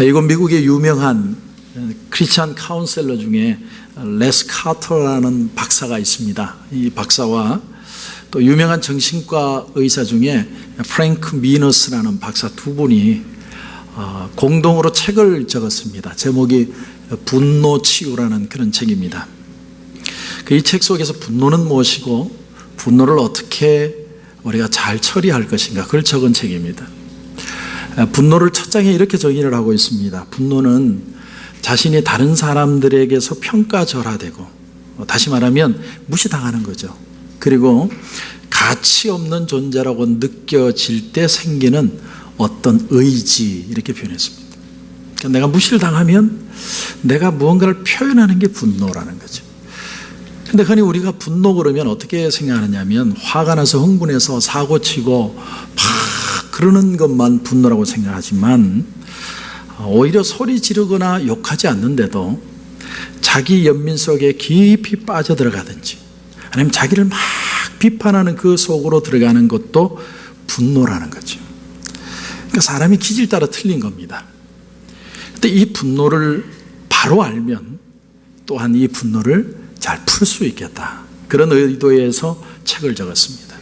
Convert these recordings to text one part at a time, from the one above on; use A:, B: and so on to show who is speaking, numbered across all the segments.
A: 이건 미국의 유명한 크리스찬 카운셀러 중에 레스 카터라는 박사가 있습니다. 이 박사와 또 유명한 정신과 의사 중에 프랭크 미너스라는 박사 두 분이 공동으로 책을 적었습니다. 제목이 분노 치유라는 그런 책입니다. 이 책 속에서 분노는 무엇이고 분노를 어떻게 우리가 잘 처리할 것인가, 그걸 적은 책입니다. 분노를 첫 장에 이렇게 정의를 하고 있습니다. 분노는 자신이 다른 사람들에게서 평가절하되고, 다시 말하면 무시당하는 거죠. 그리고 가치 없는 존재라고 느껴질 때 생기는 어떤 의지, 이렇게 표현했습니다. 그러니까 내가 무시를 당하면 내가 무언가를 표현하는 게 분노라는 거죠. 근데 흔히 우리가 분노 그러면 어떻게 생각하느냐면 화가 나서 흥분해서 사고치고 막 그러는 것만 분노라고 생각하지만, 오히려 소리 지르거나 욕하지 않는데도 자기 연민 속에 깊이 빠져들어가든지 아니면 자기를 막 비판하는 그 속으로 들어가는 것도 분노라는 거죠. 그러니까 사람이 기질 따라 틀린 겁니다. 근데 이 분노를 바로 알면 또한 이 분노를 잘 풀 수 있겠다, 그런 의도에서 책을 적었습니다.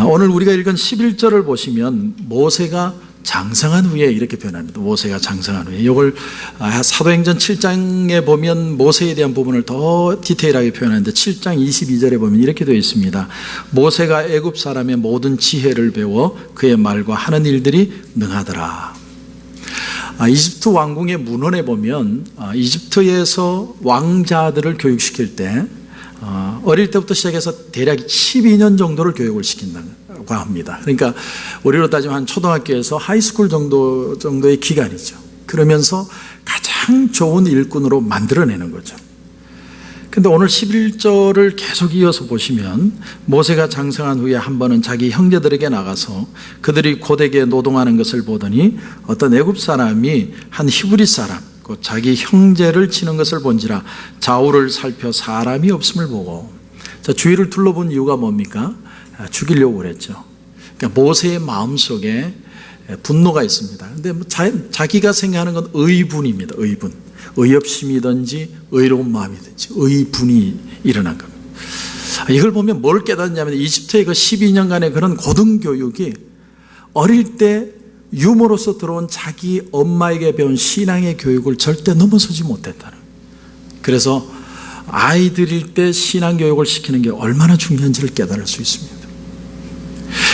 A: 오늘 우리가 읽은 11절을 보시면 모세가 장성한 후에 이렇게 표현합니다. 모세가 장성한 후에. 이걸 사도행전 7장에 보면 모세에 대한 부분을 더 디테일하게 표현하는데 7장 22절에 보면 이렇게 되어 있습니다. 모세가 애굽 사람의 모든 지혜를 배워 그의 말과 하는 일들이 능하더라. 이집트 왕궁의 문헌에 보면 이집트에서 왕자들을 교육시킬 때 어릴 때부터 시작해서 대략 12년 정도를 교육을 시킨다고 합니다. 그러니까 우리로 따지면 한 초등학교에서 하이스쿨 정도의 기간이죠. 그러면서 가장 좋은 일꾼으로 만들어내는 거죠. 근데 오늘 11절을 계속 이어서 보시면 모세가 장성한 후에 한 번은 자기 형제들에게 나가서 그들이 고되게 노동하는 것을 보더니 어떤 애굽 사람이 한 히브리 사람 곧 자기 형제를 치는 것을 본지라 좌우를 살펴 사람이 없음을 보고, 주위를 둘러본 이유가 뭡니까? 죽이려고 그랬죠. 그러니까 모세의 마음속에 분노가 있습니다. 근데 자기가 생각하는 건 의분입니다. 의분. 의협심이든지 의로운 마음이든지 의분이 일어난 겁니다. 이걸 보면 뭘 깨닫냐면 이집트의 그 12년간의 그런 고등교육이 어릴 때 유모로서 들어온 자기 엄마에게 배운 신앙의 교육을 절대 넘어서지 못했다는 거예요. 그래서 아이들일 때 신앙교육을 시키는 게 얼마나 중요한지를 깨달을 수 있습니다.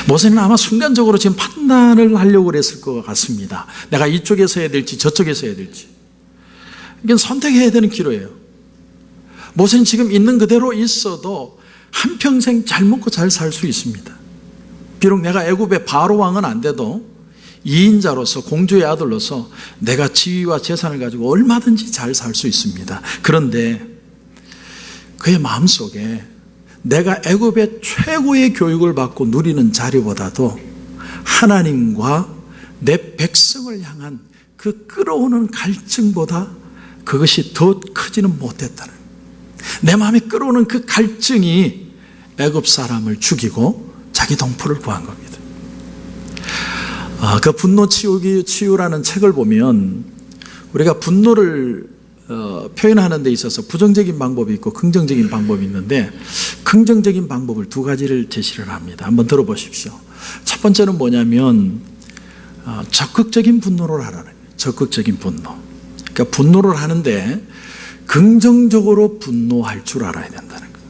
A: 모세는 아마 순간적으로 지금 판단을 하려고 그랬을 것 같습니다. 내가 이쪽에서 해야 될지 저쪽에서 해야 될지. 이건 선택해야 되는 기로예요. 모세는 지금 있는 그대로 있어도 한평생 잘 먹고 잘 살 수 있습니다. 비록 내가 애굽의 바로 왕은 안 돼도 2인자로서 공주의 아들로서 내가 지위와 재산을 가지고 얼마든지 잘 살 수 있습니다. 그런데 그의 마음속에 내가 애굽의 최고의 교육을 받고 누리는 자리보다도 하나님과 내 백성을 향한 그 끌어오는 갈증보다 그것이 더 크지는 못했다는, 내 마음에 끌어오는 그 갈증이 애굽 사람을 죽이고 자기 동포를 구한 겁니다. 그 분노 치유라는 책을 보면 우리가 분노를 표현하는 데 있어서 부정적인 방법이 있고 긍정적인 방법이 있는데 긍정적인 방법을 두 가지를 제시를 합니다. 한번 들어보십시오. 첫 번째는 뭐냐면 적극적인 분노를 하라는 거예요. 적극적인 분노. 그러니까 분노를 하는데 긍정적으로 분노할 줄 알아야 된다는 거예요.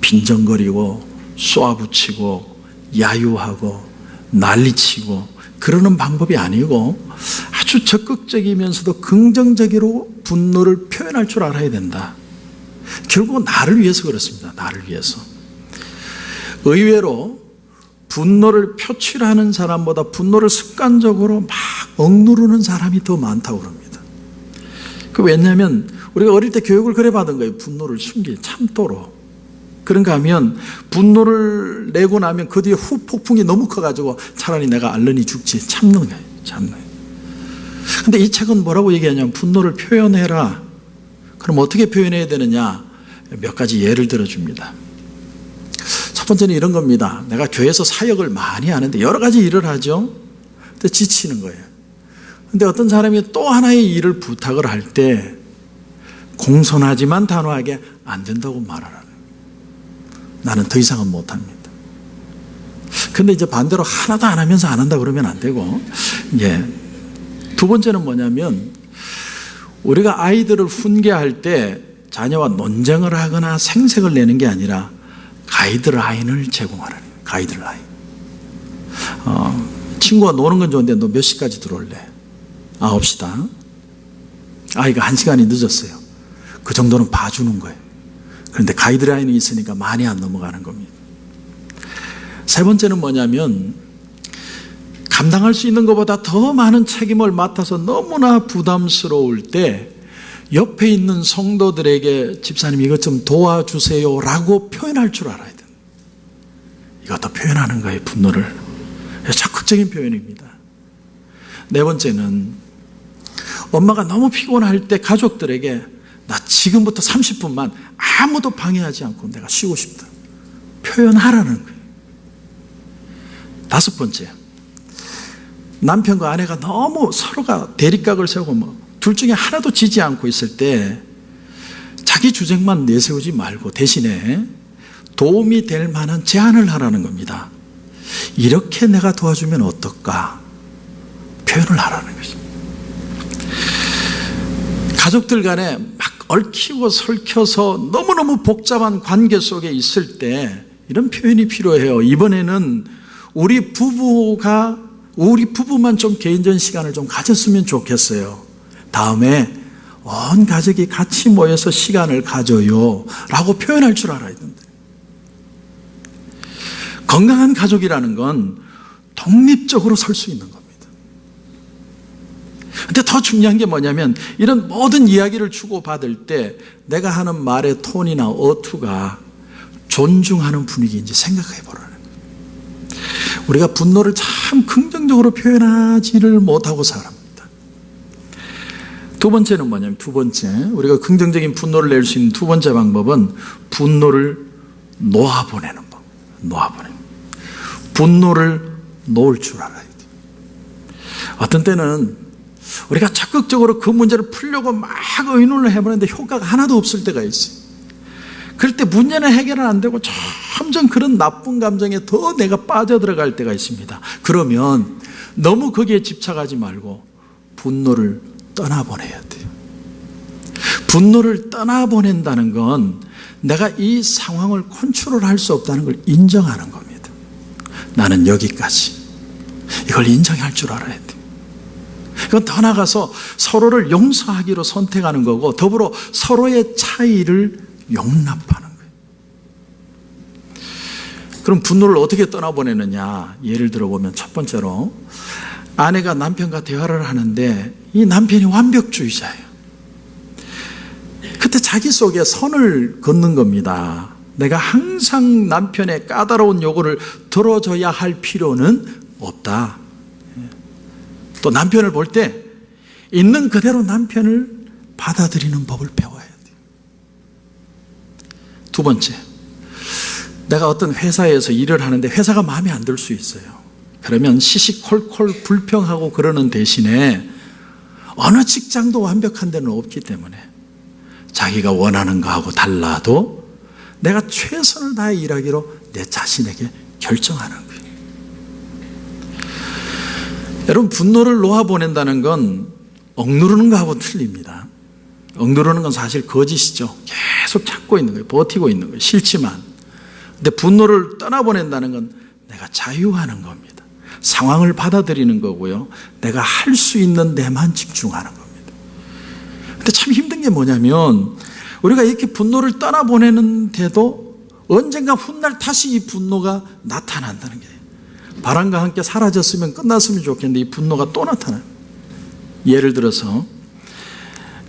A: 빈정거리고 쏘아붙이고 야유하고 난리치고 그러는 방법이 아니고 아주 적극적이면서도 긍정적으로 분노를 표현할 줄 알아야 된다. 결국 나를 위해서 그렇습니다. 나를 위해서. 의외로 분노를 표출하는 사람보다 분노를 습관적으로 막 억누르는 사람이 더 많다고 합니다. 왜냐하면 우리가 어릴 때 교육을 그래 받은 거예요. 분노를 숨기지, 참도록. 그런가 하면 분노를 내고 나면 그 뒤에 후폭풍이 너무 커가지고 차라리 내가 알르니 죽지, 참는 거예요. 참는 거예요. 근데 이 책은 뭐라고 얘기하냐면 분노를 표현해라. 그럼 어떻게 표현해야 되느냐? 몇 가지 예를 들어줍니다. 첫 번째는 이런 겁니다. 내가 교회에서 사역을 많이 하는데 여러 가지 일을 하죠. 근데 지치는 거예요. 근데 어떤 사람이 또 하나의 일을 부탁을 할 때 공손하지만 단호하게 안 된다고 말하라는 거예요. 나는 더 이상은 못합니다. 근데 이제 반대로 하나도 안 하면서 안 한다 그러면 안 되고, 두 번째는 뭐냐면, 우리가 아이들을 훈계할 때 자녀와 논쟁을 하거나 생색을 내는 게 아니라 가이드라인을 제공하라는 거예요. 가이드라인. 친구가 노는 건 좋은데 너 몇 시까지 들어올래? 9시다. 아이가 1시간이 늦었어요. 그 정도는 봐주는 거예요. 그런데 가이드라인이 있으니까 많이 안 넘어가는 겁니다. 세 번째는 뭐냐면, 감당할 수 있는 것보다 더 많은 책임을 맡아서 너무나 부담스러울 때 옆에 있는 성도들에게 집사님 이것 좀 도와주세요 라고 표현할 줄 알아야 돼요. 이것도 표현하는 거예요. 분노를. 적극적인 표현입니다. 네 번째는, 엄마가 너무 피곤할 때 가족들에게 나 지금부터 30분만 아무도 방해하지 않고 내가 쉬고 싶다 표현하라는 거예요. 다섯 번째, 남편과 아내가 너무 서로가 대립각을 세우고 둘 중에 하나도 지지 않고 있을 때 자기 주장만 내세우지 말고 대신에 도움이 될 만한 제안을 하라는 겁니다. 이렇게 내가 도와주면 어떨까? 표현을 하라는 것입니다. 가족들 간에 막 얽히고 설켜서 너무너무 복잡한 관계 속에 있을 때 이런 표현이 필요해요. 이번에는 우리 부부만 좀 개인적인 시간을 좀 가졌으면 좋겠어요. 다음에 온 가족이 같이 모여서 시간을 가져요 라고 표현할 줄 알아야 된다. 건강한 가족이라는 건 독립적으로 설 수 있는 겁니다. 근데 더 중요한 게 뭐냐면, 이런 모든 이야기를 주고받을 때 내가 하는 말의 톤이나 어투가 존중하는 분위기인지 생각해 보라는 거예요. 우리가 분노를 참 긍정적으로 표현하지를 못하고 살아갑니다. 두 번째는 뭐냐면, 우리가 긍정적인 분노를 낼 수 있는 두 번째 방법은 분노를 놓아보내는 법. 분노를 놓을 줄 알아야 돼요. 어떤 때는 우리가 적극적으로 그 문제를 풀려고 막 의논을 해보는데 효과가 하나도 없을 때가 있어요. 그럴 때 문제는 해결은 안 되고 점점 그런 나쁜 감정에 더 내가 빠져들어갈 때가 있습니다. 그러면 너무 거기에 집착하지 말고 분노를 떠나보내야 돼요. 분노를 떠나보낸다는 건 내가 이 상황을 컨트롤할 수 없다는 걸 인정하는 겁니다. 나는 여기까지. 이걸 인정할 줄 알아야 돼요. 이건 더 나아가서 서로를 용서하기로 선택하는 거고, 더불어 서로의 차이를 용납하는 거예요. 그럼 분노를 어떻게 떠나보내느냐? 예를 들어보면 첫 번째로, 아내가 남편과 대화를 하는데 이 남편이 완벽주의자예요. 그때 자기 속에 선을 긋는 겁니다. 내가 항상 남편의 까다로운 요구를 들어줘야 할 필요는 없다. 또 남편을 볼 때 있는 그대로 남편을 받아들이는 법을 배워야 돼요. 두 번째, 내가 어떤 회사에서 일을 하는데 회사가 마음에 안 들 수 있어요. 그러면 시시콜콜 불평하고 그러는 대신에 어느 직장도 완벽한 데는 없기 때문에 자기가 원하는 거하고 달라도 내가 최선을 다해 일하기로 내 자신에게 결정하는 거예요. 여러분, 분노를 놓아보낸다는 건 억누르는 거하고 틀립니다. 억누르는 건 사실 거짓이죠. 계속 참고 있는 거예요. 버티고 있는 거예요. 싫지만. 근데 분노를 떠나보낸다는 건 내가 자유하는 겁니다. 상황을 받아들이는 거고요. 내가 할 수 있는 데만 집중하는 겁니다. 근데 참 힘든 게 뭐냐면, 우리가 이렇게 분노를 떠나보내는데도 언젠가 훗날 다시 이 분노가 나타난다는 게, 바람과 함께 사라졌으면 끝났으면 좋겠는데 이 분노가 또 나타나요. 예를 들어서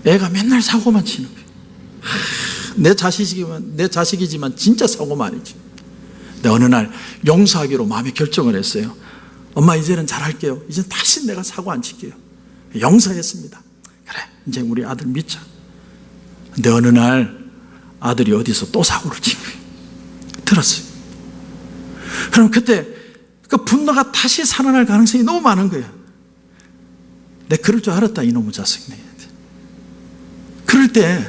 A: 애가 맨날 사고만 치는 거예요. 내 자식이지만 진짜 사고 많이 치. 근데 어느 날 용서하기로 마음에 결정을 했어요. 엄마, 이제는 잘할게요. 이제 다시 내가 사고 안 칠게요. 용서했습니다. 그래, 이제 우리 아들 믿자. 근데 어느 날 아들이 어디서 또 사고를 친 거예요. 들었어요. 그럼 그때 그 분노가 다시 살아날 가능성이 너무 많은 거예요. 내 그럴 줄 알았다 이놈의 자식. 그럴 때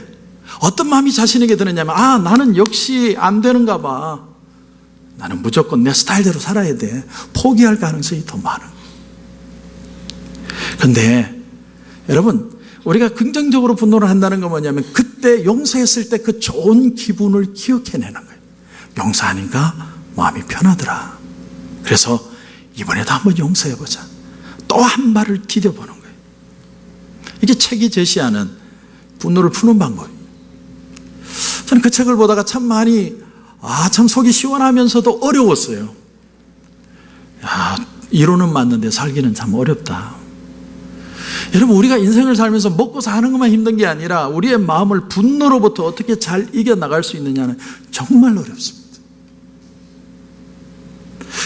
A: 어떤 마음이 자신에게 드느냐면 나는 역시 안 되는가 봐. 나는 무조건 내 스타일대로 살아야 돼. 포기할 가능성이 더 많은. 그런데 여러분, 우리가 긍정적으로 분노를 한다는 건 뭐냐면 그때 용서했을 때 그 좋은 기분을 기억해내는 거예요. 용서하니까 마음이 편하더라. 그래서 이번에도 한번 용서해보자. 또 한 발을 디뎌보는 거예요. 이게 책이 제시하는 분노를 푸는 방법이에요. 저는 그 책을 보다가 참 많이 참 속이 시원하면서도 어려웠어요. 이론은 맞는데 살기는 참 어렵다. 여러분, 우리가 인생을 살면서 먹고 사는 것만 힘든 게 아니라 우리의 마음을 분노로부터 어떻게 잘 이겨나갈 수 있느냐는 정말 어렵습니다.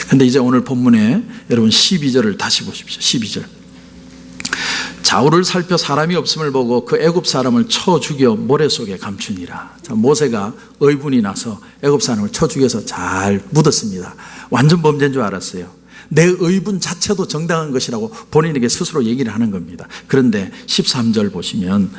A: 그런데 이제 오늘 본문에 여러분 12절을 다시 보십시오. 12절. 좌우를 살펴 사람이 없음을 보고 그 애굽 사람을 쳐 죽여 모래 속에 감추니라. 자, 모세가 의분이 나서 애굽 사람을 쳐 죽여서 잘 묻었습니다. 완전 범죄인 줄 알았어요. 내 의분 자체도 정당한 것이라고 본인에게 스스로 얘기를 하는 겁니다. 그런데 13절 보시면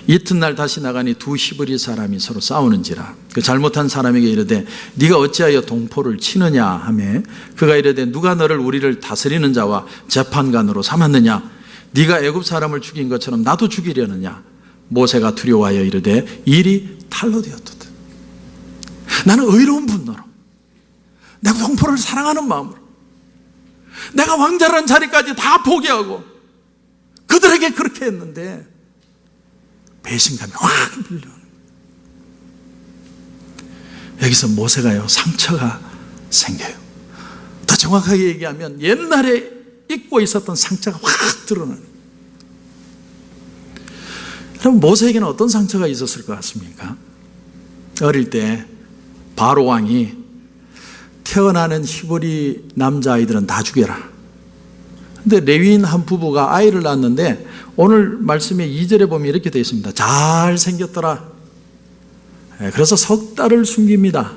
A: 이튿날 다시 나가니 두 히브리 사람이 서로 싸우는지라. 그 잘못한 사람에게 이르되 네가 어찌하여 동포를 치느냐 하매 그가 이르되 누가 너를 우리를 다스리는 자와 재판관으로 삼았느냐. 네가 애굽 사람을 죽인 것처럼 나도 죽이려느냐. 모세가 두려워하여 이르되 일이 탈로 되었도다. 나는 의로운 분노로 내 동포를 사랑하는 마음으로 내가 왕자라는 자리까지 다 포기하고 그들에게 그렇게 했는데 배신감이 확 밀려오는 거예요. 여기서 모세가요 상처가 생겨요. 더 정확하게 얘기하면 옛날에 잊고 있었던 상처가 확 드러나는 거예요. 여러분, 모세에게는 어떤 상처가 있었을 것 같습니까? 어릴 때 바로 왕이 태어나는 히브리 남자아이들은 다 죽여라. 근데 레위인 한 부부가 아이를 낳았는데 오늘 말씀의 2절에 보면 이렇게 되어 있습니다. 잘 생겼더라. 그래서 석 달을 숨깁니다.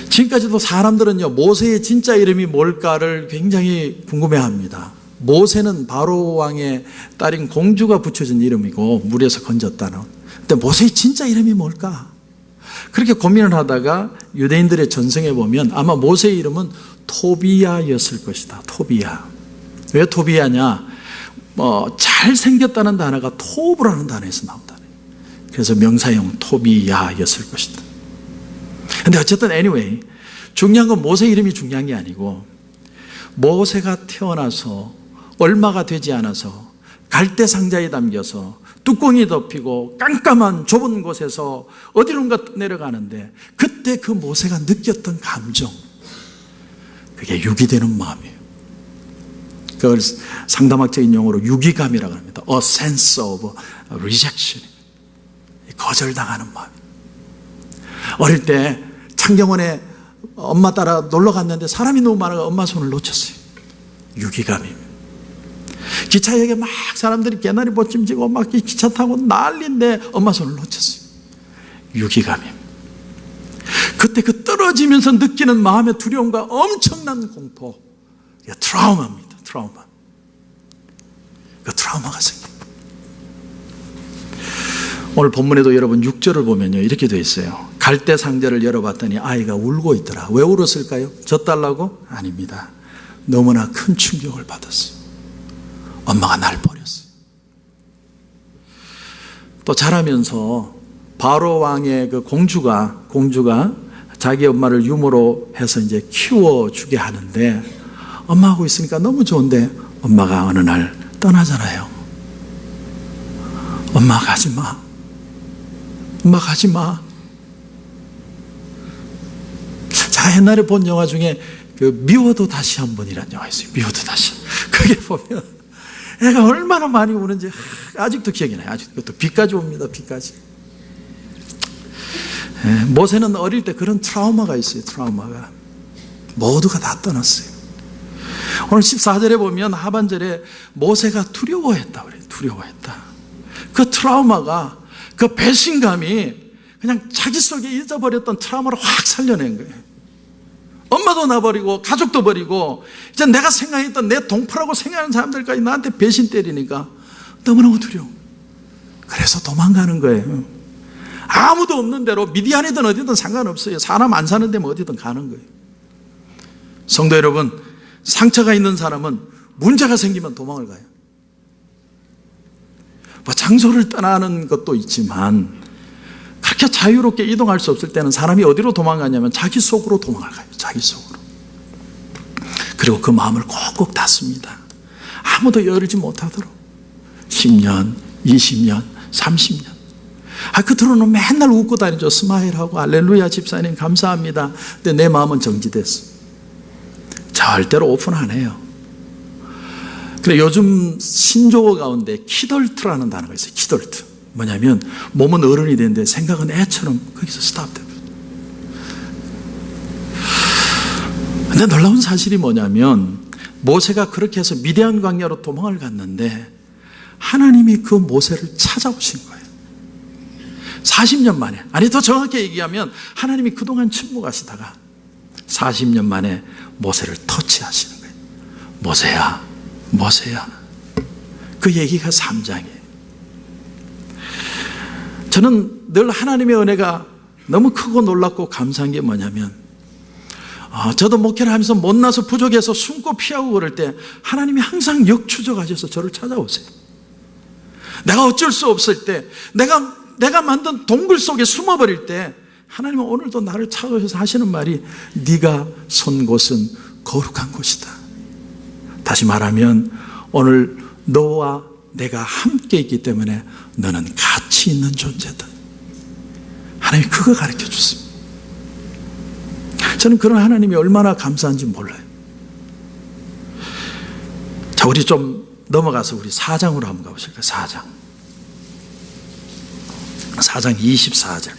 A: 지금까지도 사람들은요 모세의 진짜 이름이 뭘까를 굉장히 궁금해합니다. 모세는 바로 왕의 딸인 공주가 붙여준 이름이고 물에서 건졌다는. 근데 모세의 진짜 이름이 뭘까? 그렇게 고민을 하다가 유대인들의 전성에 보면 아마 모세의 이름은 토비야였을 것이다. 토비야. 왜 토비야냐? 잘생겼다는 단어가 토브라는 단어에서 나온다. 그래서 명사형 토비야였을 것이다. 근데 어쨌든 anyway, 중요한 건 모세 이름이 중요한 게 아니고 모세가 태어나서 얼마가 되지 않아서 갈대 상자에 담겨서 뚜껑이 덮이고 깜깜한 좁은 곳에서 어디론가 내려가는데 그때 그 모세가 느꼈던 감정, 그게 유기되는 마음이에요. 그걸 상담학적인 용어로 유기감이라고 합니다. A sense of rejection. 거절당하는 마음. 어릴 때 창경원에 엄마 따라 놀러 갔는데 사람이 너무 많아서 엄마 손을 놓쳤어요. 유기감입니다. 기차역에 막 사람들이 개나리 보침지고 막 기차 타고 난리인데 엄마 손을 놓쳤어요. 유기감입니다. 그때 그 떨어지면서 느끼는 마음의 두려움과 엄청난 공포, 이게 트라우마입니다. 트라우마. 그 트라우마가 생깁니다. 오늘 본문에도 여러분 6절을 보면요 이렇게 되어 있어요. 갈대 상자를 열어봤더니 아이가 울고 있더라. 왜 울었을까요? 젖달라고? 아닙니다. 너무나 큰 충격을 받았어요. 엄마가 날 버렸어요. 또 자라면서 바로 왕의 그 공주가 자기 엄마를 유모로 해서 이제 키워주게 하는데 엄마하고 있으니까 너무 좋은데 엄마가 어느 날 떠나잖아요. 엄마 가지 마. 엄마 가지 마. 제가 옛날에 본 영화 중에 그 미워도 다시 한 번이라는 영화 있어요. 미워도 다시. 그게 보면 애가 얼마나 많이 우는지 아직도 기억이 나요. 아직도 또 비까지 옵니다. 비까지. 모세는 어릴 때 그런 트라우마가 있어요. 트라우마가. 모두가 다 떠났어요. 오늘 14절에 보면 하반절에 모세가 두려워했다 그래요. 두려워했다. 그 트라우마가, 그 배신감이 그냥 자기 속에 잊어버렸던 트라우마를 확 살려낸 거예요. 엄마도 놔버리고 가족도 버리고 이제 내가 생각했던 내 동포라고 생각하는 사람들까지 나한테 배신 때리니까 너무너무 두려워. 그래서 도망가는 거예요. 아무도 없는 데로 미디안이든 어디든 상관없어요. 사람 안 사는 데면 어디든 가는 거예요. 성도 여러분, 상처가 있는 사람은 문제가 생기면 도망을 가요. 뭐 장소를 떠나는 것도 있지만 그렇게 자유롭게 이동할 수 없을 때는 사람이 어디로 도망가냐면 자기 속으로 도망을 가요. 자기 속으로. 그리고 그 마음을 꼭꼭 닫습니다. 아무도 열지 못하도록. 10년, 20년, 30년. 겉으로는 맨날 웃고 다니죠. 스마일하고 할렐루야 집사님 감사합니다. 근데 내 마음은 정지됐어. 절대로 오픈 안 해요. 그래, 요즘 신조어 가운데 키덜트라는 단어가 있어요. 키덜트. 뭐냐면 몸은 어른이 되는데 생각은 애처럼 거기서 스탑돼. 근데 놀라운 사실이 뭐냐면 모세가 그렇게 해서 미디안 광야로 도망을 갔는데 하나님이 그 모세를 찾아오신 거예요. 40년 만에, 아니 더 정확히 얘기하면 하나님이 그동안 침묵하시다가 40년 만에 모세를 터치하시는 거예요. 모세야, 모세야. 그 얘기가 3장이에요. 저는 늘 하나님의 은혜가 너무 크고 놀랍고 감사한 게 뭐냐면 저도 목회를 하면서 못나서 부족해서 숨고 피하고 그럴 때 하나님이 항상 역추적하셔서 저를 찾아오세요. 내가 어쩔 수 없을 때, 내가 만든 동굴 속에 숨어버릴 때 하나님은 오늘도 나를 찾아오셔서 하시는 말이 네가 선 곳은 거룩한 곳이다. 다시 말하면 오늘 너와 내가 함께 있기 때문에 너는 가치 있는 존재다. 하나님이 그거 가르쳐 줬습니다. 저는 그런 하나님이 얼마나 감사한지 몰라요. 자, 우리 좀 넘어가서 우리 4장으로 한번 가보실까요? 4장 24절.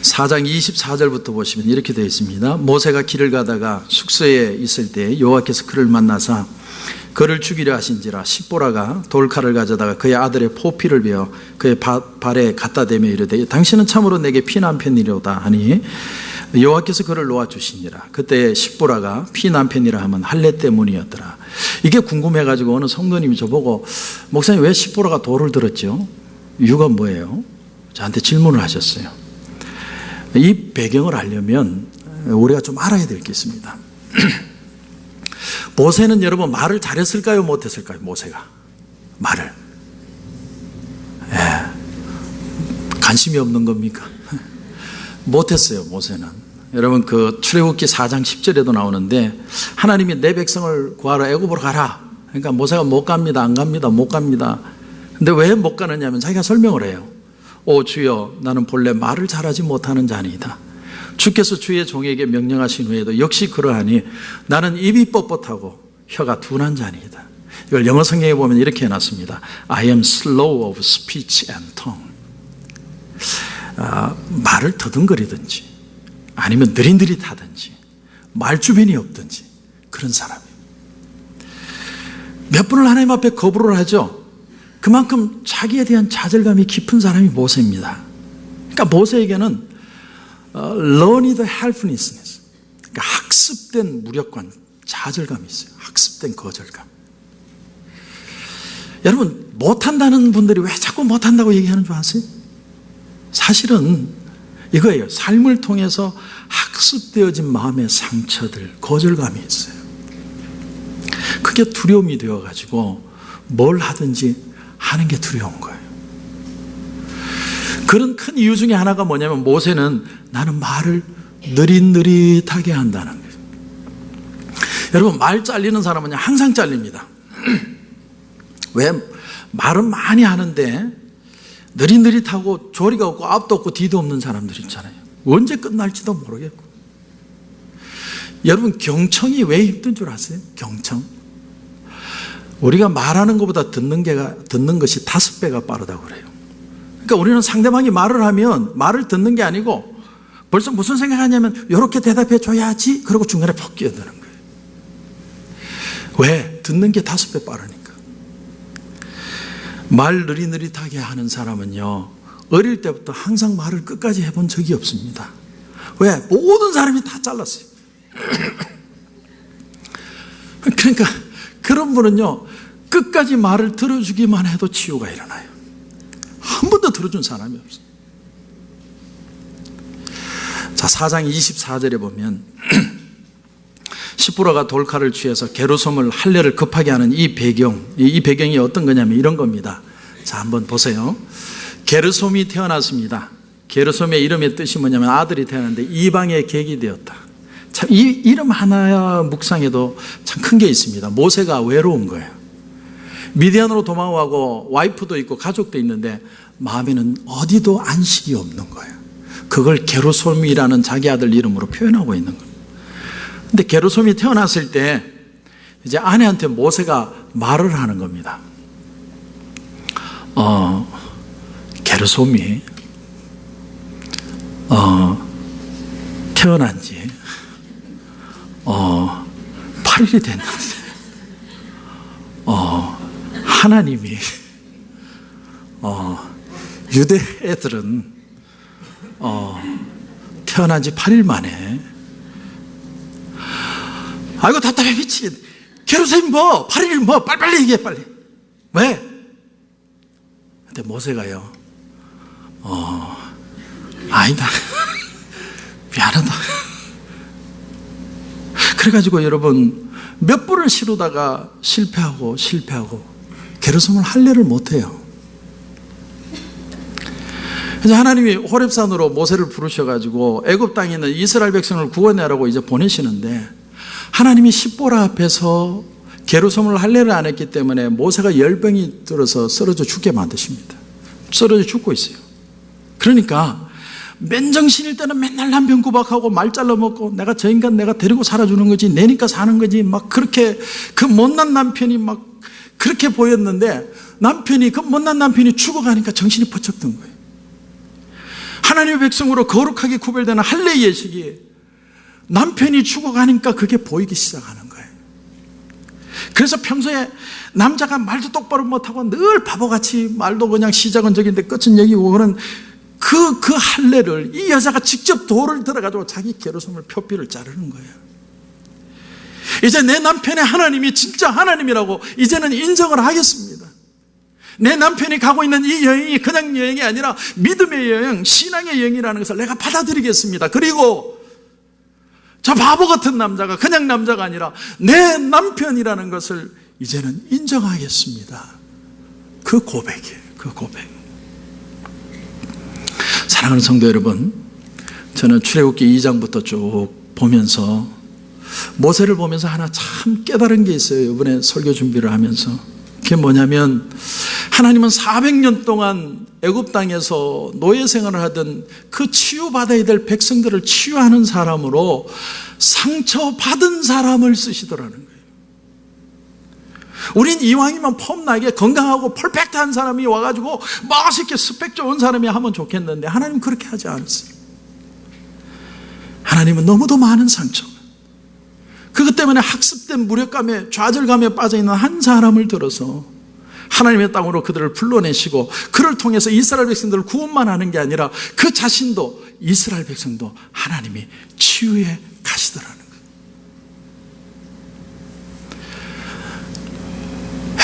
A: 4장 24절부터 보시면 이렇게 되어 있습니다. 모세가 길을 가다가 숙소에 있을 때 여호와께서 그를 만나사 그를 죽이려 하신지라 십보라가 돌칼을 가져다가 그의 아들의 포피를 베어 그의 발에 갖다 대며 이르되 당신은 참으로 내게 피난편이로다 하니 여호와께서 그를 놓아주시니라. 그때 십보라가 피난편이라 하면 할례 때문이었더라. 이게 궁금해가지고 어느 성도님이 저보고 목사님 왜 십보라가 돌을 들었죠? 이유가 뭐예요? 저한테 질문을 하셨어요. 이 배경을 알려면 우리가 좀 알아야 될 게 있습니다. 모세는 여러분 말을 잘했을까요? 못했을까요? 모세가 말을 관심이 없는 겁니까? 못했어요. 모세는. 여러분 그 출애굽기 4장 10절에도 나오는데 하나님이 내 백성을 구하러 애굽으로 가라. 그러니까 모세가 못 갑니다. 안 갑니다. 못 갑니다. 근데 왜 못 가느냐면 자기가 설명을 해요. 오 주여, 나는 본래 말을 잘하지 못하는 자니이다. 주께서 주의 종에게 명령하신 후에도 역시 그러하니 나는 입이 뻣뻣하고 혀가 둔한 자니이다. 이걸 영어 성경에 보면 이렇게 해놨습니다. I am slow of speech and tongue. 말을 더듬거리든지 아니면 느릿느릿하든지 말주변이 없든지 그런 사람이에요. 몇 번을 하나님 앞에 거부를 하죠. 그만큼 자기에 대한 좌절감이 깊은 사람이 모세입니다. 그러니까 모세에게는 learned helplessness, 그러니까 학습된 무력감, 좌절감이 있어요. 학습된 거절감. 여러분 못한다는 분들이 왜 자꾸 못한다고 얘기하는 줄 아세요? 사실은 이거예요. 삶을 통해서 학습되어진 마음의 상처들, 거절감이 있어요. 그게 두려움이 되어가지고 뭘 하든지 하는 게 두려운 거예요. 그런 큰 이유 중에 하나가 뭐냐면 모세는 나는 말을 느릿느릿하게 한다는 거예요. 여러분 말 잘리는 사람은 항상 잘립니다. 왜? 말은 많이 하는데 느릿느릿하고 조리가 없고 앞도 없고 뒤도 없는 사람들 있잖아요. 언제 끝날지도 모르겠고. 여러분 경청이 왜 힘든 줄 아세요? 경청. 우리가 말하는 것보다 듣는 것이 5배가 빠르다고 그래요. 그러니까 우리는 상대방이 말을 하면 말을 듣는 게 아니고 벌써 무슨 생각하냐면 이렇게 대답해 줘야지 그러고 중간에 퍽 끼어드는 거예요. 왜? 듣는 게 5배 빠르니까. 말 느릿느릿하게 하는 사람은요 어릴 때부터 항상 말을 끝까지 해본 적이 없습니다. 왜? 모든 사람이 다 잘랐어요. 그러니까 그런 분은요, 끝까지 말을 들어주기만 해도 치유가 일어나요. 한 번도 들어준 사람이 없어요. 자, 4장 24절에 보면 시므라가 돌칼을 취해서 게르솜을 할례를 급하게 하는 이 배경이 어떤 거냐면 이런 겁니다. 자, 한번 보세요. 게르솜이 태어났습니다. 게르솜의 이름의 뜻이 뭐냐면 아들이 태어났는데 이방의 객이 되었다. 참, 이 이름 하나 묵상해도 참 큰 게 있습니다. 모세가 외로운 거예요. 미디안으로 도망가고 와이프도 있고 가족도 있는데 마음에는 어디도 안식이 없는 거예요. 그걸 게르솜이라는 자기 아들 이름으로 표현하고 있는 거예요. 근데 게르솜이 태어났을 때 이제 아내한테 모세가 말을 하는 겁니다. 게르솜이 태어난 지 8일이 됐는데 하나님이 유대 애들은 태어난 지 8일 만에 아이고 답답해 미치겠네. 게르솜이 뭐 8일 뭐 빨리빨리 얘기해 빨리. 왜? 근데 모세가요 아니다 미안하다. 그래가지고 여러분 몇 번을 시루다가 실패하고 게르솜을 할례를 못해요. 그래서 하나님이 호렙산으로 모세를 부르셔가지고 애굽 땅에 있는 이스라엘 백성을 구원하라고 이제 보내시는데 하나님이 십보라 앞에서 게르솜을 할례를 안 했기 때문에 모세가 열병이 들어서 쓰러져 죽게 만드십니다. 쓰러져 죽고 있어요. 그러니까 맨정신일 때는 맨날 남편 구박하고 말 잘라먹고 내가 저 인간 내가 데리고 살아주는 거지 내니까 사는 거지 막 그렇게 그 못난 남편이 막 그렇게 보였는데 그 못난 남편이 죽어가니까 정신이 번쩍 든 거예요. 하나님의 백성으로 거룩하게 구별되는 할례 예식이 남편이 죽어가니까 그게 보이기 시작하는 거예요. 그래서 평소에 남자가 말도 똑바로 못하고 늘 바보같이 말도 그냥 시작은 저긴데 끝은 여기고 그런 그 할례를 이 여자가 직접 돌을 들어가지고 자기 게르솜을 표피를 자르는 거예요. 이제 내 남편의 하나님이 진짜 하나님이라고 이제는 인정을 하겠습니다. 내 남편이 가고 있는 이 여행이 그냥 여행이 아니라 믿음의 여행, 신앙의 여행이라는 것을 내가 받아들이겠습니다. 그리고 저 바보 같은 남자가 그냥 남자가 아니라 내 남편이라는 것을 이제는 인정하겠습니다. 그 고백이에요. 그 고백. 사랑하는 성도 여러분, 저는 출애굽기 2장부터 쭉 보면서 모세를 보면서 하나 참 깨달은 게 있어요. 이번에 설교 준비를 하면서. 그게 뭐냐면 하나님은 400년 동안 애굽 땅에서 노예 생활을 하던 그 치유받아야 될 백성들을 치유하는 사람으로 상처받은 사람을 쓰시더라는 거예요. 우린 이왕이면 폼나게 건강하고 퍼펙트한 사람이 와가지고 멋있게 스펙 좋은 사람이 하면 좋겠는데 하나님은 그렇게 하지 않았어요. 하나님은 너무도 많은 상처, 그것 때문에 학습된 무력감에 좌절감에 빠져있는 한 사람을 들어서 하나님의 땅으로 그들을 불러내시고 그를 통해서 이스라엘 백성들을 구원만 하는 게 아니라 그 자신도 이스라엘 백성도 하나님이 치유해 가시더라는 거예요.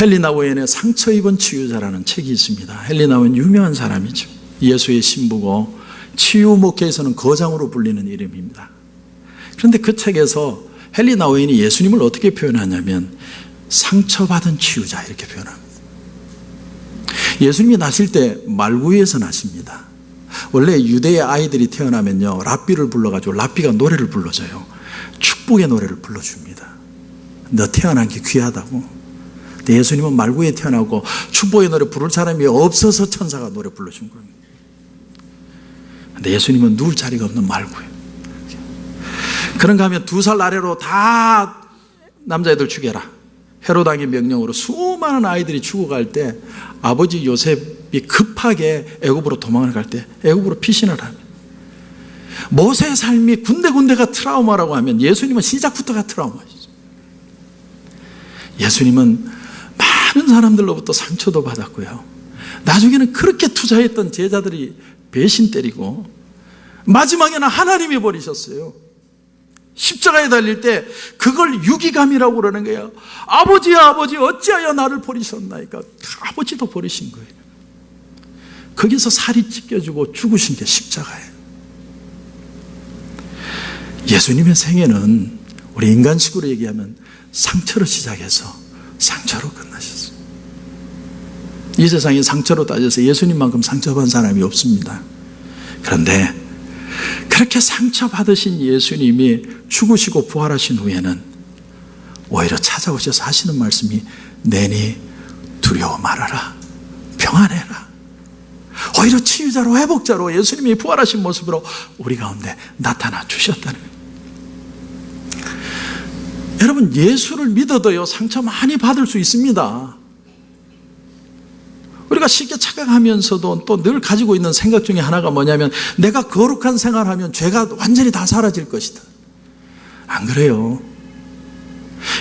A: 헨리 나우엔의 상처 입은 치유자라는 책이 있습니다. 헨리 나우엔 유명한 사람이죠. 예수의 신부고 치유 목회에서는 거장으로 불리는 이름입니다. 그런데 그 책에서 헨리 나우엔이 예수님을 어떻게 표현하냐면 상처받은 치유자 이렇게 표현합니다. 예수님이 나실 때 말구이에서 나십니다. 원래 유대의 아이들이 태어나면요 랍비를 불러가지고 랍비가 노래를 불러줘요. 축복의 노래를 불러줍니다. 너 태어난 게 귀하다고. 근데 예수님은 말구이에 태어나고 축복의 노래 부를 사람이 없어서 천사가 노래 불러준 겁니다. 근데 예수님은 누울 자리가 없는 말구에. 그런가 하면 2살 아래로 다 남자애들 죽여라. 헤롯 왕의 명령으로 수많은 아이들이 죽어갈 때 아버지 요셉이 급하게 애굽으로 도망을 갈 때 애굽으로 피신을 합니다. 모세의 삶이 군데군데가 트라우마라고 하면 예수님은 시작부터가 트라우마죠. 예수님은 많은 사람들로부터 상처도 받았고요. 나중에는 그렇게 투자했던 제자들이 배신 때리고 마지막에는 하나님이 버리셨어요. 십자가에 달릴 때 그걸 유기감이라고 그러는 거예요. 아버지야 아버지 어찌하여 나를 버리셨나이까. 아버지도 버리신 거예요. 거기서 살이 찢겨지고 죽으신 게 십자가예요. 예수님의 생애는 우리 인간식으로 얘기하면 상처로 시작해서 상처로 끝나셨어요. 이 세상에 상처로 따져서 예수님만큼 상처받은 사람이 없습니다. 그런데 그렇게 상처받으신 예수님이 죽으시고 부활하신 후에는 오히려 찾아오셔서 하시는 말씀이 내니 두려워 말아라. 평안해라. 오히려 치유자로 회복자로 예수님이 부활하신 모습으로 우리 가운데 나타나 주셨다는 거예요. 여러분, 예수를 믿어도요 상처 많이 받을 수 있습니다. 우리가 쉽게 착각하면서도 또 늘 가지고 있는 생각 중에 하나가 뭐냐면 내가 거룩한 생활하면 죄가 완전히 다 사라질 것이다. 안 그래요.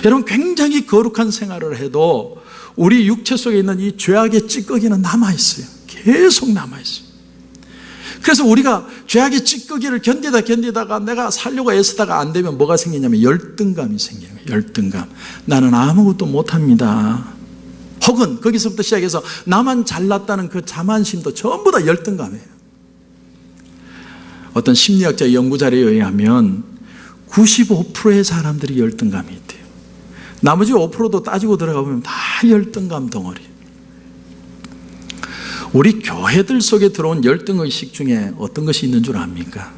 A: 여러분, 굉장히 거룩한 생활을 해도 우리 육체 속에 있는 이 죄악의 찌꺼기는 남아있어요. 계속 남아있어요. 그래서 우리가 죄악의 찌꺼기를 견디다가 내가 살려고 애쓰다가 안 되면 뭐가 생기냐면 열등감이 생겨요. 열등감. 나는 아무것도 못합니다. 혹은 거기서부터 시작해서 나만 잘났다는 그 자만심도 전부 다 열등감이에요. 어떤 심리학자 연구 자료에 의하면 95%의 사람들이 열등감이 있대요. 나머지 5%도 따지고 들어가 보면 다 열등감 덩어리. 우리 교회들 속에 들어온 열등의식 중에 어떤 것이 있는 줄 압니까?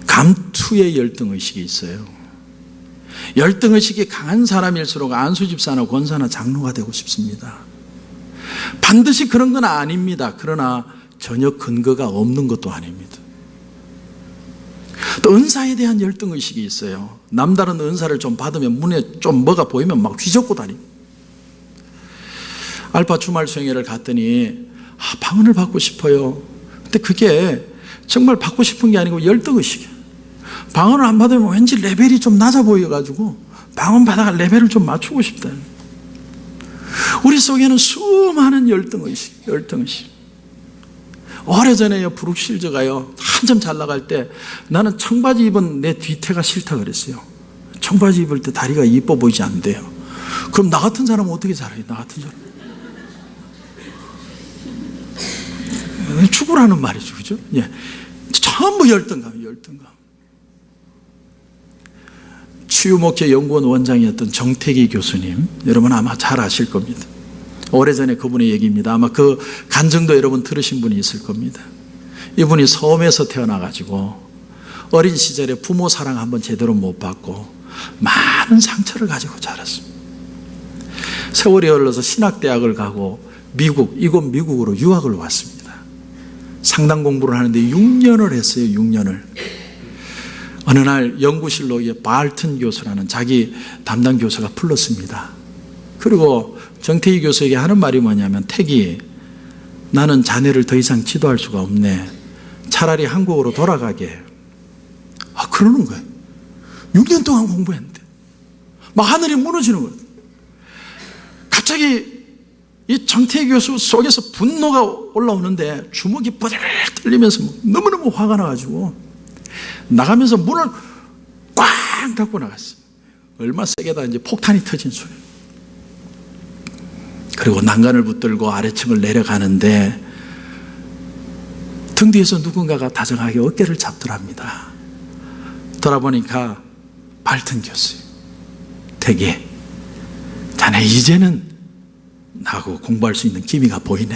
A: 감투의 열등의식이 있어요. 열등의식이 강한 사람일수록 안수집사나 권사나 장로가 되고 싶습니다. 반드시 그런 건 아닙니다. 그러나 전혀 근거가 없는 것도 아닙니다. 또 은사에 대한 열등의식이 있어요. 남다른 은사를 좀 받으면 문에 좀 뭐가 보이면 막 휘젓고 다닙니다. 알파 주말 수행회를 갔더니 방언을 받고 싶어요. 근데 그게 정말 받고 싶은 게 아니고 열등의식이에요. 방언을 안 받으면 왠지 레벨이 좀 낮아 보여가지고 방언 받아가 레벨을 좀 맞추고 싶다. 우리 속에는 수많은 열등의식. 오래전에요, 브룩실저가요 한참 잘 나갈 때 나는 청바지 입은 내 뒤태가 싫다 그랬어요. 청바지 입을 때 다리가 이뻐 보이지 않대요. 그럼 나 같은 사람은 어떻게 살아요? 나 같은 사람 죽으라는 말이죠, 그죠? 예. 전부 열등감이에요, 열등감. 치유목회 연구원 원장이었던 정태기 교수님, 여러분 아마 잘 아실 겁니다. 오래전에 그분의 얘기입니다. 아마 그 간증도 여러분 들으신 분이 있을 겁니다. 이분이 섬에서 태어나가지고 어린 시절에 부모 사랑 한번 제대로 못 받고 많은 상처를 가지고 자랐습니다. 세월이 흘러서 신학대학을 가고 이곳 미국으로 유학을 왔습니다. 상당 공부를 하는데 6년을 했어요. 6년을. 어느 날 연구실로 발튼 교수라는 자기 담당 교수가 불렀습니다. 그리고 정태희 교수에게 하는 말이 뭐냐면, 태기, 나는 자네를 더 이상 지도할 수가 없네. 차라리 한국으로 돌아가게. 그러는 거예요. 6년 동안 공부했는데 막 하늘이 무너지는 거예요. 갑자기 이 정태희 교수 속에서 분노가 올라오는데 주먹이 버르르 떨리면서 너무너무 화가 나가지고 나가면서 문을 꽉 닫고 나갔어요. 얼마 세게다 이제 폭탄이 터진 소리. 그리고 난간을 붙들고 아래층을 내려가는데 등 뒤에서 누군가가 다정하게 어깨를 잡더랍니다. 돌아보니까 발튼 교수예요. 태기, 자네 이제는 나하고 공부할 수 있는 기미가 보이네.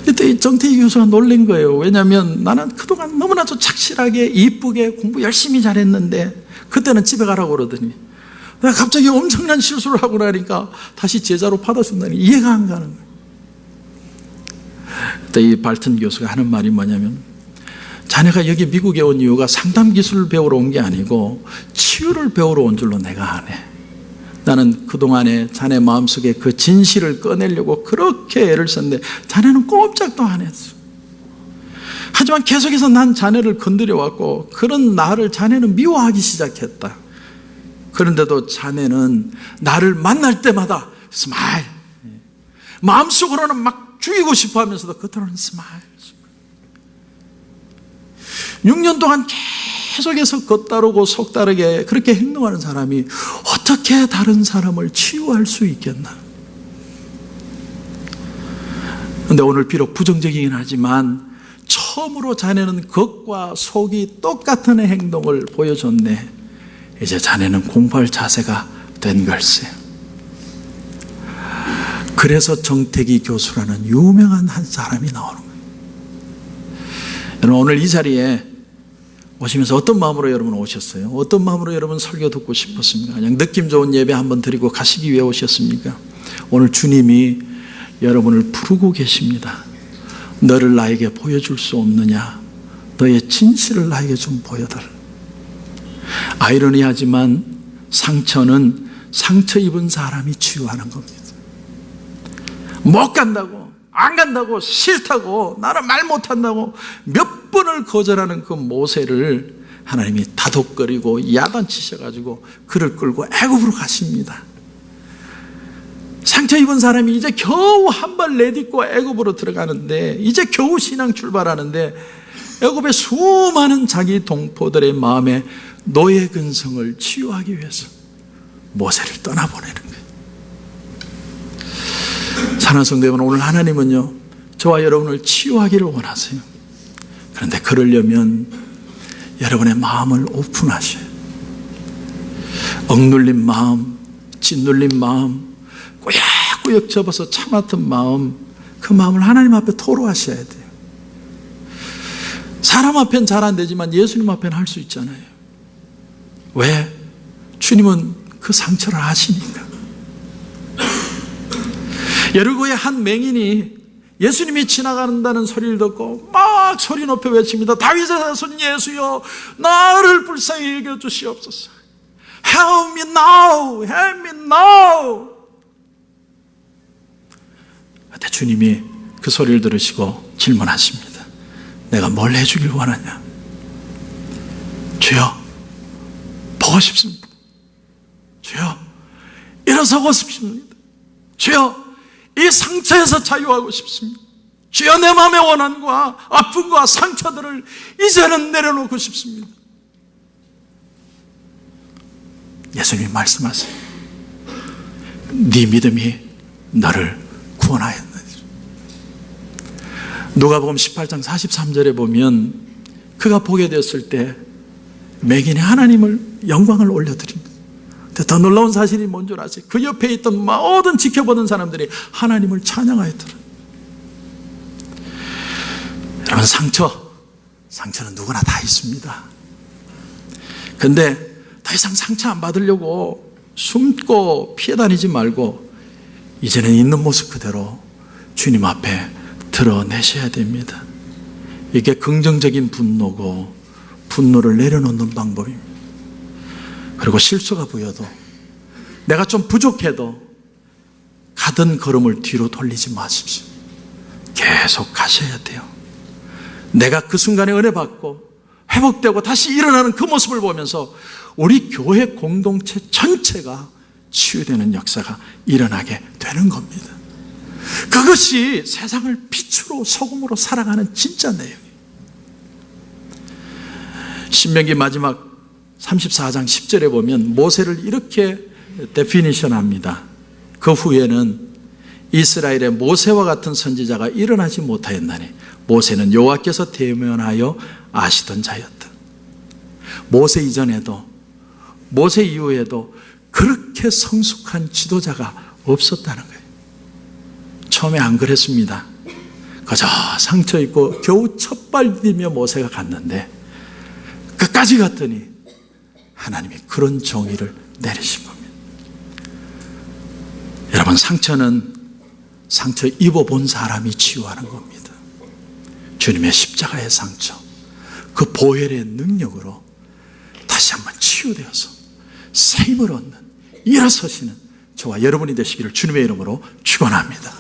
A: 그때 정태희 교수가 놀란 거예요. 왜냐하면 나는 그동안 너무나도 착실하게 이쁘게 공부 열심히 잘했는데 그때는 집에 가라고 그러더니 내가 갑자기 엄청난 실수를 하고 나니까 다시 제자로 받아준다니 이해가 안 가는 거예요. 그때 이 발튼 교수가 하는 말이 뭐냐면, 자네가 여기 미국에 온 이유가 상담 기술을 배우러 온 게 아니고 치유를 배우러 온 줄로 내가 아네. 나는 그동안에 자네 마음속에 그 진실을 꺼내려고 그렇게 애를 썼는데 자네는 꼼짝도 안 했어. 하지만 계속해서 난 자네를 건드려 왔고 그런 나를 자네는 미워하기 시작했다. 그런데도 자네는 나를 만날 때마다 스마일, 마음속으로는 막 죽이고 싶어 하면서도 겉으로는 스마일. 6년 동안 계속해서 겉다르고 속다르게 그렇게 행동하는 사람이 어떻게 다른 사람을 치유할 수 있겠나? 그런데 오늘 비록 부정적이긴 하지만 처음으로 자네는 겉과 속이 똑같은 행동을 보여줬네. 이제 자네는 공부할 자세가 된 걸세. 그래서 정태기 교수라는 유명한 한 사람이 나오는 거예요. 여러분, 오늘 이 자리에 오시면서 어떤 마음으로 여러분 오셨어요? 어떤 마음으로 여러분 설교 듣고 싶었습니까? 그냥 느낌 좋은 예배 한번 드리고 가시기 위해 오셨습니까? 오늘 주님이 여러분을 부르고 계십니다. 너를 나에게 보여줄 수 없느냐? 너의 진실을 나에게 좀 보여달. 아이러니하지만 상처는 상처 입은 사람이 치유하는 겁니다. 못 간다고, 안 간다고, 싫다고, 나는 말 못한다고 몇 번을 거절하는 그 모세를 하나님이 다독거리고 야단치셔가지고 그를 끌고 애굽으로 가십니다. 상처 입은 사람이 이제 겨우 한 발 내딛고 애굽으로 들어가는데, 이제 겨우 신앙 출발하는데 애굽의 수많은 자기 동포들의 마음에 노예 근성을 치유하기 위해서 모세를 떠나보내는 거예요. 사랑하는 성도 여러분, 오늘 하나님은요 저와 여러분을 치유하기를 원하세요. 그런데 그러려면 여러분의 마음을 오픈하셔야 해요. 억눌린 마음, 짓눌린 마음, 꾸역꾸역 접어서 참았던 마음, 그 마음을 하나님 앞에 토로하셔야 돼요. 사람 앞엔 잘 안 되지만 예수님 앞에는 할 수 있잖아요. 왜? 주님은 그 상처를 아시니까. 여리고의 한 맹인이 예수님이 지나간다는 소리를 듣고 막 소리 높여 외칩니다. 다윗의 자손 예수여, 나를 불쌍히 여겨 주시옵소서. Help me now, help me now. 그때 주님이 그 소리를 들으시고 질문하십니다. 내가 뭘 해주길 원하냐? 주여, 보고 싶습니다. 주여, 일어서고 싶습니다. 주여, 이 상처에서 자유하고 싶습니다. 주여, 내 마음의 원한과 아픔과 상처들을 이제는 내려놓고 싶습니다. 예수님이 말씀하세요. 네 믿음이 너를 구원하였느니라. 누가복음 18장 43절에 보면 그가 보게 되었을 때 맹인이 하나님을 영광을 올려드립니다. 더 놀라운 사실이 뭔 줄 아세요? 그 옆에 있던 모든 지켜보던 사람들이 하나님을 찬양하였더라. 여러분, 상처는 누구나 다 있습니다. 그런데 더 이상 상처 안 받으려고 숨고 피해 다니지 말고 이제는 있는 모습 그대로 주님 앞에 드러내셔야 됩니다. 이게 긍정적인 분노고 분노를 내려놓는 방법입니다. 그리고 실수가 보여도, 내가 좀 부족해도 가던 걸음을 뒤로 돌리지 마십시오. 계속 가셔야 돼요. 내가 그 순간에 은혜 받고 회복되고 다시 일어나는 그 모습을 보면서 우리 교회 공동체 전체가 치유되는 역사가 일어나게 되는 겁니다. 그것이 세상을 빛으로 소금으로 살아가는 진짜 내용이에요. 신명기 마지막 34장 10절에 보면 모세를 이렇게 데피니션 합니다. 그 후에는 이스라엘의 모세와 같은 선지자가 일어나지 못하였나니 모세는 여호와께서 대면하여 아시던 자였다. 모세 이전에도 모세 이후에도 그렇게 성숙한 지도자가 없었다는 거예요. 처음에 안 그랬습니다. 그저 상처 입고 겨우 첫발 디디며 모세가 갔는데 끝까지 갔더니 하나님이 그런 정의를 내리신 겁니다. 여러분, 상처는 상처 입어본 사람이 치유하는 겁니다. 주님의 십자가의 상처, 그 보혈의 능력으로 다시 한번 치유되어서 새 힘을 얻는 일어서시는 저와 여러분이 되시기를 주님의 이름으로 축원합니다.